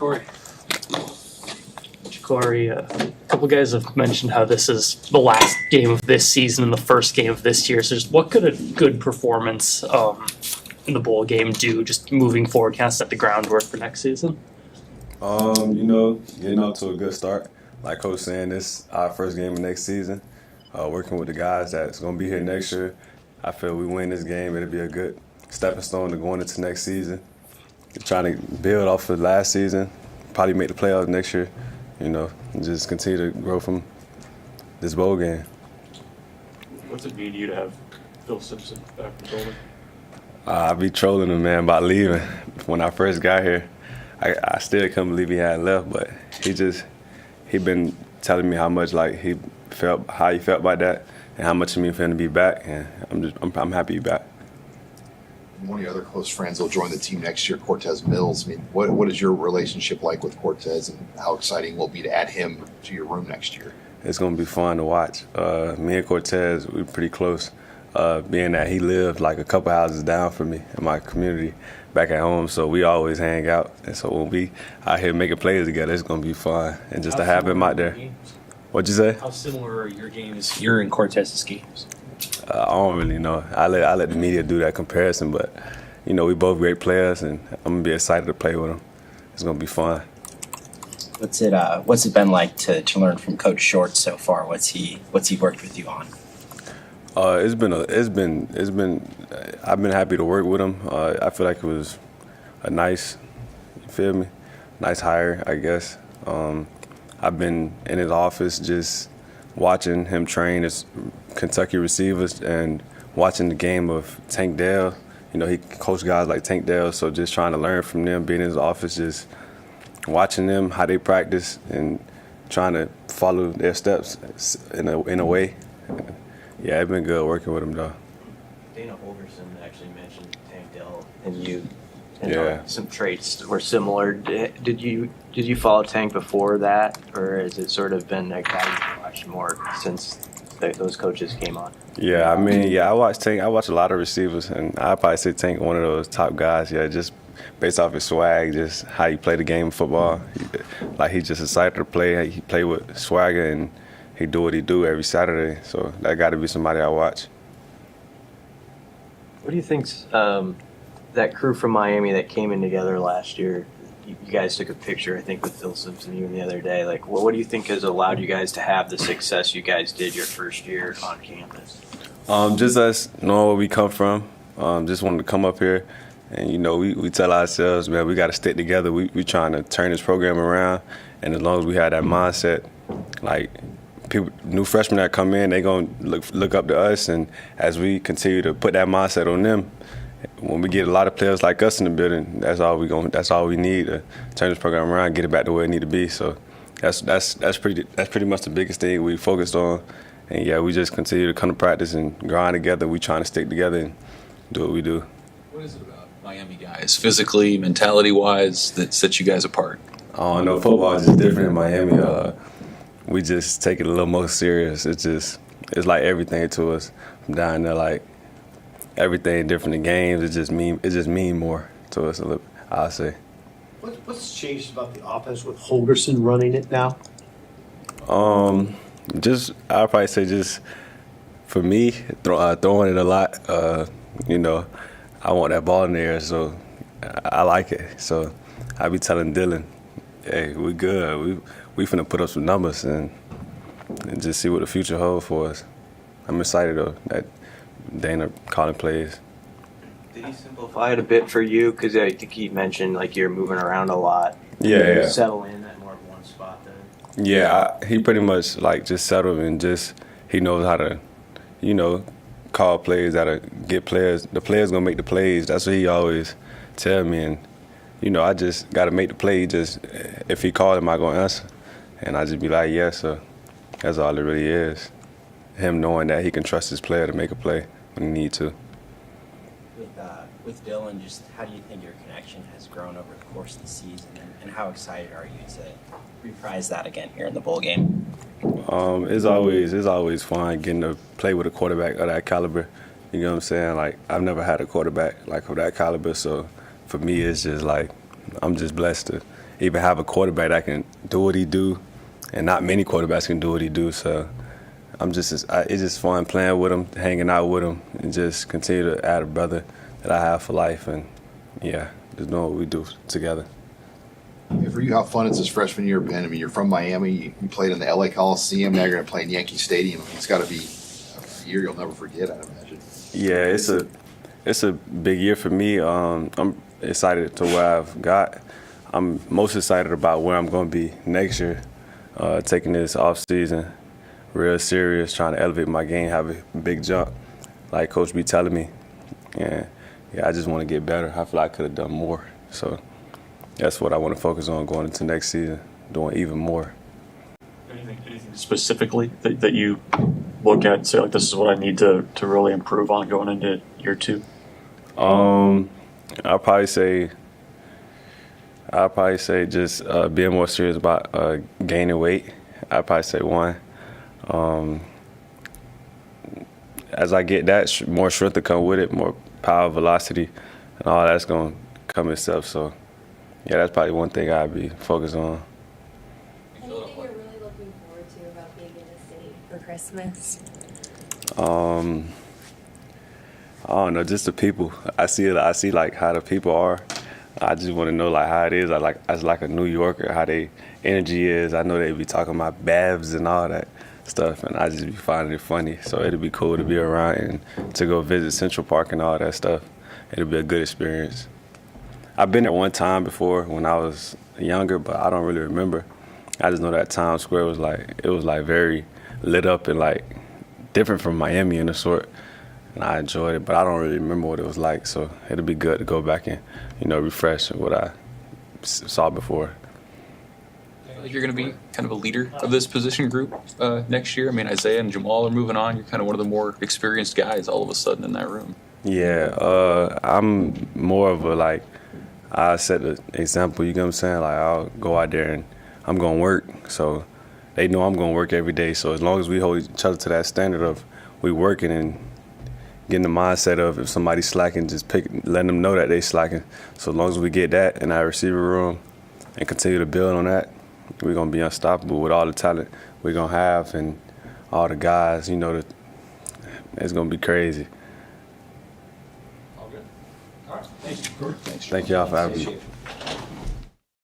Jacory. Jacory, a couple guys have mentioned how this is the last game of this season and the first game of this year. So just what could a good performance in the bowl game do just moving forward, kind of set the groundwork for next season? Getting off to a good start. Like Coach saying, this our first game of next season. Working with the guys that's going to be here next year. I feel we win this game, it'll be a good stepping stone to going into next season. Trying to build off of last season, probably make the playoffs next year, and just continue to grow from this bowl game. What's it mean to you to have Phil Simpson back from Golden? I be trolling him, man, about leaving. When I first got here, I still couldn't believe he had left, but he been telling me how much how he felt about that and how much it mean for him to be back, and I'm happy he's back. One of your other close friends will join the team next year, Cortez Mills. I mean, what is your relationship like with Cortez, and how exciting will it be to add him to your room next year? It's going to be fun to watch. Me and Cortez, we're pretty close, being that he lived like a couple houses down from me in my community back at home, so we always hang out. And so when we out here making plays together, it's going to be fun. And just to have him out there. What'd you say? How similar are your games, your and Cortez's games? I don't really know. I let the media do that comparison, but we both great players, and I'm gonna be excited to play with them. It's gonna be fun. What's it been like to learn from Coach Short so far? What's he worked with you on? It's been. I've been happy to work with him. I feel like it was a nice, nice hire, I guess. I've been in his office just watching him train his Kentucky receivers and watching the game of Tank Dell. He coached guys like Tank Dell, so just trying to learn from them, being in his office, just watching them, how they practice, and trying to follow their steps in a way. Yeah, it's been good working with him, though. Dana Holgerson actually mentioned Tank Dell and you. Yeah. Some traits were similar. Did you follow Tank before that, or has it sort of been a guy you watched more since those coaches came on? Yeah, I watched Tank. I watch a lot of receivers, and I'd probably say Tank one of those top guys. Yeah, just based off his swag, just how he play the game of football. He's just excited to play. He play with swagger, and he do what he do every Saturday. So that got to be somebody I watch. What do you think's that crew from Miami that came in together last year? You guys took a picture, I think, with Phil Simpson even the other day. What do you think has allowed you guys to have the success you guys did your first year on campus? Just us knowing where we come from. Just wanted to come up here, and we tell ourselves, man, we got to stick together. We trying to turn this program around, and as long as we have that mindset, new freshmen that come in, they gonna look up to us, and as we continue to put that mindset on them, when we get a lot of players like us in the building, that's all we need to turn this program around, get it back to where it need to be. So that's pretty much the biggest thing we focused on. And yeah, we just continue to come to practice and grind together. We trying to stick together and do what we do. What is it about Miami guys, physically, mentality-wise, that sets you guys apart? I don't know. Football is just different in Miami. We just take it a little more serious. It's like everything to us. From down there, everything different in games. It just mean more to us. I'll say. What's changed about the offense with Holgerson running it now? I'll probably say just for me, throwing it a lot. I want that ball in the air, so I like it. So I be telling Dylan, hey, we good. We finna put up some numbers and just see what the future holds for us. I'm excited though that Dana calling plays. Did he simplify it a bit for you? Because I think he mentioned you're moving around a lot. Yeah. You settle in at more of one spot then. Yeah, he pretty much just settled and he knows how to, call plays, how to get players. The players gonna make the plays. That's what he always tell me. And I just gotta make the play. If he called, am I gonna answer? And I just be like, yes, sir. That's all it really is. Him knowing that he can trust his player to make a play when he need to. With Dylan, just how do you think your connection has grown over the course of the season, and how excited are you to reprise that again here in the bowl game? It's always fun getting to play with a quarterback of that caliber. You know what I'm saying? I've never had a quarterback of that caliber, so for me, it's just I'm just blessed to even have a quarterback that can do what he do, and not many quarterbacks can do what he do. So it's just fun playing with him, hanging out with him, and just continue to add a brother that I have for life. And yeah, just know what we do together. For you, how fun has this freshman year been? I mean, you're from Miami. You played in the LA Coliseum. Now you're going to play in Yankee Stadium. It's got to be a year you'll never forget, I'd imagine. Yeah, it's a big year for me. I'm excited to where I've got. I'm most excited about where I'm going to be next year, taking this off season real serious, trying to elevate my game, have a big jump, like Coach be telling me. And yeah, I just want to get better. I feel like I could have done more. So that's what I want to focus on going into next season, doing even more. Anything specifically that you look at and say, like, this is what I need to really improve on going into year 2? I'll probably say just being more serious about gaining weight. I'd probably say one. As I get that, more strength to come with it, more power, velocity, and all that's going to come itself. So, yeah, that's probably one thing I'd be focused on. Anything you're really looking forward to about being in the city for Christmas? I don't know, just the people. I see like how the people are. I just want to know like how it is. As like a New Yorker, how they energy is. I know they be talking about baths and all that stuff, and I just be finding it funny. So it'll be cool to be around and to go visit Central Park and all that stuff. It'll be a good experience. I've been there one time before when I was younger, but I don't really remember. I just know that Times Square was like very lit up and like different from Miami in a sort. And I enjoyed it, but I don't really remember what it was like. So it'll be good to go back and, refresh what I saw before. You're going to be kind of a leader of this position group next year. I mean, Isaiah and Jamal are moving on. You're kind of one of the more experienced guys all of a sudden in that room. Yeah, I'm more of a I set the example, you know what I'm saying? Like, I'll go out there and I'm going to work. So they know I'm going to work every day. So as long as we hold each other to that standard of we working and getting the mindset of if somebody's slacking, just letting them know that they slacking. So as long as we get that in our receiver room and continue to build on that, we're going to be unstoppable with all the talent we're going to have and all the guys, it's going to be crazy. All good. All right. Thank you. Thank y'all for having me.